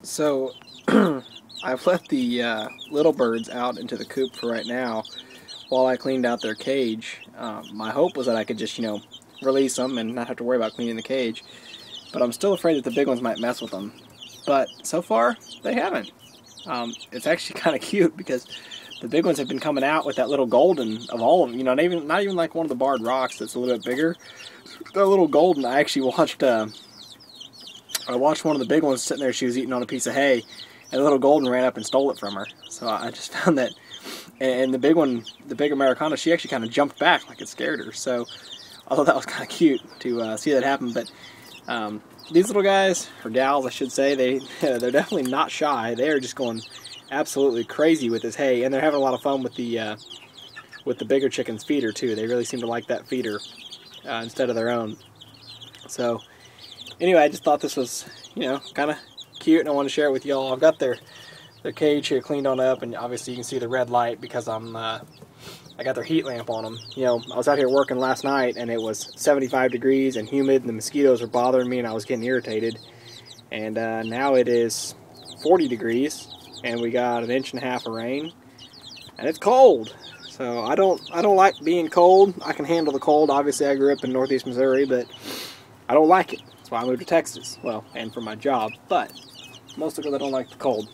So I've left the little birds out into the coop for right now while I cleaned out their cage. My hope was that I could just, release them and not have to worry about cleaning the cage. But I'm still afraid that the big ones might mess with them. But so far, they haven't. It's actually kind of cute because the big ones have been coming out with that little golden of all of them. Not even like one of the barred rocks that's a little bit bigger. That little golden, I actually watched. I watched one of the big ones sitting there. She was eating on a piece of hay, and the little golden ran up and stole it from her. So I just found that, and the big one, the big Ameraucana, she actually kind of jumped back like it scared her. So I thought that was kind of cute to see that happen. But these little guys, or gals, I should say, they're definitely not shy. They are just going absolutely crazy with this hay, and they're having a lot of fun with the bigger chicken's feeder too. They really seem to like that feeder instead of their own. So anyway, I just thought this was, kind of cute, and I want to share it with y'all. I've got their cage here cleaned on up, and obviously you can see the red light because I got their heat lamp on them. I was out here working last night, and it was 75 degrees and humid, and the mosquitoes were bothering me, and I was getting irritated. And now it is 40 degrees, and we got 1.5 inches of rain, and it's cold. So I don't like being cold. I can handle the cold. Obviously, I grew up in Northeast Missouri, but I don't like it. That's why I moved to Texas. Well, and for my job, but mostly because I don't like the cold.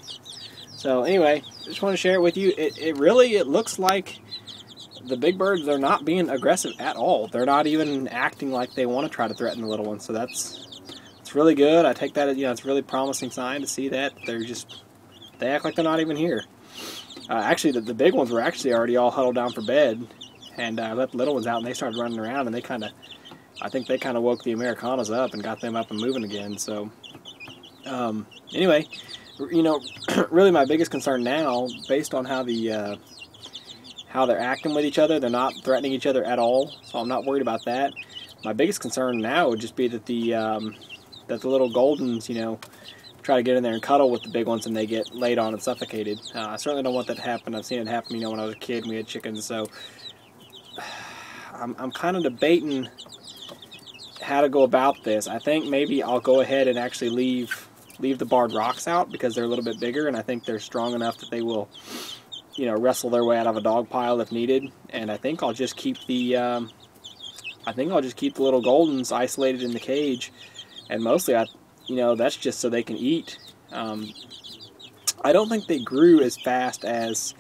So anyway, just want to share it with you. It looks like the big birds are not being aggressive at all. They're not even acting like they want to try to threaten the little ones. So it's really good. I take that as, it's a really promising sign to see that they act like they're not even here. Actually, the big ones were actually already all huddled down for bed, and I let the little ones out, and they started running around, and I think they kind of woke the Ameraucanas up and got them up and moving again. So anyway, really my biggest concern now, based on how how they're acting with each other, they're not threatening each other at all, so I'm not worried about that. My biggest concern now would just be that the little goldens, try to get in there and cuddle with the big ones, and they get laid on and suffocated. I certainly don't want that to happen. I've seen it happen, when I was a kid and we had chickens. So I'm kind of debating how to go about this. I think maybe I'll go ahead and actually leave the barred rocks out because they're a little bit bigger, and I think they're strong enough that they will, wrestle their way out of a dog pile if needed. And I think I'll just keep the little goldens isolated in the cage, and mostly that's just so they can eat. I don't think they grew as fast as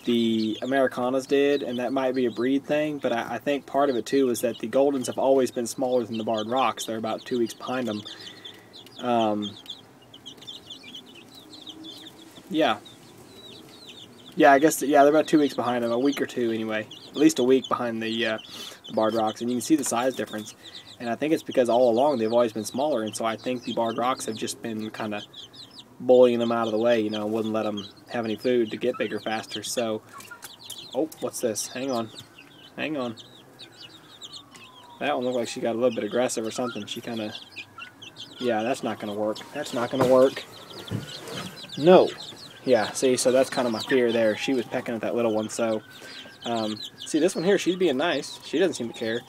the Ameraucanas did, and that might be a breed thing, but I think part of it too is that the goldens have always been smaller than the barred rocks. They're about 2 weeks behind them. I guess they're about 2 weeks behind them, a week or two anyway, at least a week behind the barred rocks, and you can see the size difference. And I think it's because all along they've always been smaller, and so I think the barred rocks have just been kind of bullying them out of the way, wouldn't let them have any food to get bigger faster. So, oh, what's this? Hang on. That one looked like she got a little bit aggressive or something. She kind of, that's not going to work. That's not going to work. No. Yeah, see, so that's kind of my fear there. She was pecking at that little one. So, see, this one here, she's being nice. She doesn't seem to care.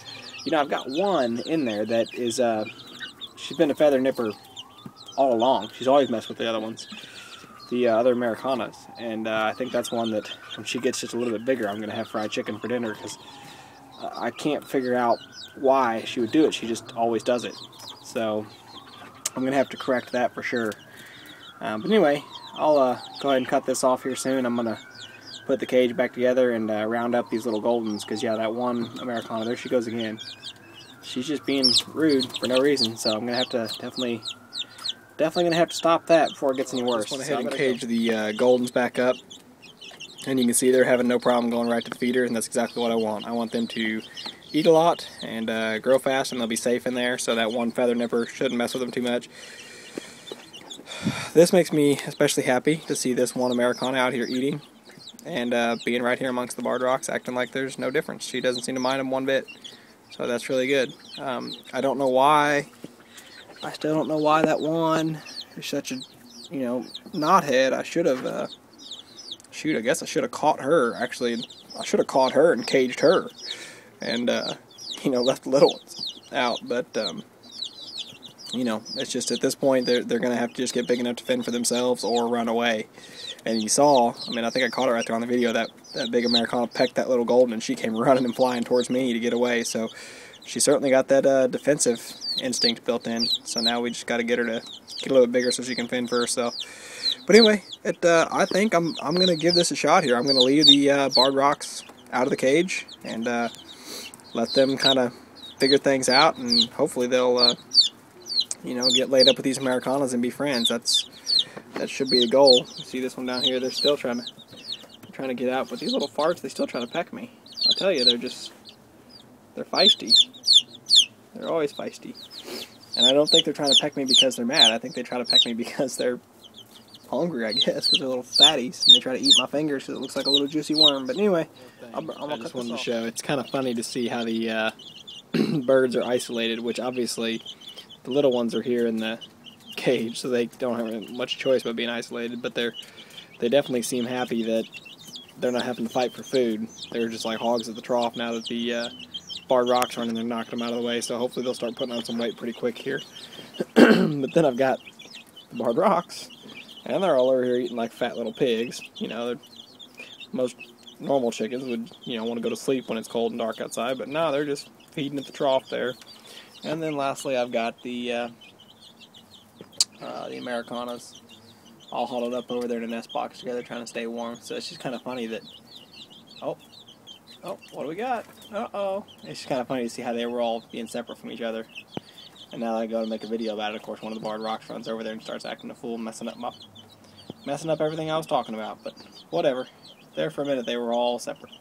I've got one in there that is, she's been a feather nipper all along. She's always messed with the other ones, the other Ameraucanas. And I think that's one that when she gets just a little bit bigger, I'm going to have fried chicken for dinner because I can't figure out why she would do it. She just always does it. So I'm going to have to correct that for sure. But anyway, I'll go ahead and cut this off here soon. I'm going to put the cage back together and round up these little goldens because, that one Ameraucana, there she goes again. She's just being rude for no reason, so I'm going to have to definitely going to have to stop that before it gets any worse. I just went ahead and cage the goldens back up, and you can see they're having no problem going right to the feeder, and that's exactly what I want. I want them to eat a lot and grow fast, and they'll be safe in there, so that one feather nipper shouldn't mess with them too much. This makes me especially happy to see this one Ameraucana out here eating and being right here amongst the barred rocks, acting like there's no difference. She doesn't seem to mind them one bit, so that's really good. I don't know why. I still don't know why that one is such a, knothead. I should have, I guess I should have caught her. Actually, I should have caught her and caged her and, left the little ones out. But you know, it's just at this point they're going to have to just get big enough to fend for themselves or run away. And you saw, I mean, I think I caught it right there on the video, that big Ameraucana pecked that little golden, and she came running and flying towards me to get away. So she certainly got that defensive instinct built in. So now we just got to get her to get a little bit bigger so she can fend for herself. But anyway, I think I'm going to give this a shot here. I'm going to leave the barred rocks out of the cage and let them kind of figure things out, and hopefully they'll you know, get laid up with these Ameraucanas and be friends. That should be the goal. You see this one down here? They're still trying to get out, but these little farts, they still try to peck me. I tell you, they're feisty. They're always feisty. And I don't think they're trying to peck me because they're mad. I think they try to peck me because they're hungry, I guess, because they're little fatties, and they try to eat my fingers because it looks like a little juicy worm. But anyway, I just wanted to show. It's kind of funny to see how the birds are isolated, which obviously the little ones are here in the cage, so they don't have much choice but being isolated. But they definitely seem happy that they're not having to fight for food. They're just like hogs at the trough now that the barred rocks are in and they're knocking them out of the way. So hopefully they'll start putting on some weight pretty quick here. But then I've got the barred rocks, and they're all over here eating like fat little pigs. You know, most normal chickens would, you know, want to go to sleep when it's cold and dark outside, but no, they're just feeding at the trough there. And then lastly, I've got the Ameraucanas all huddled up over there in a nest box together, trying to stay warm. So it's just kind of funny that, oh, what do we got? Uh-oh. It's just kind of funny to see how they were all being separate from each other. And now that I go to make a video about it, of course, one of the barred rocks runs over there and starts acting a fool, messing up everything I was talking about. But whatever. There for a minute, they were all separate.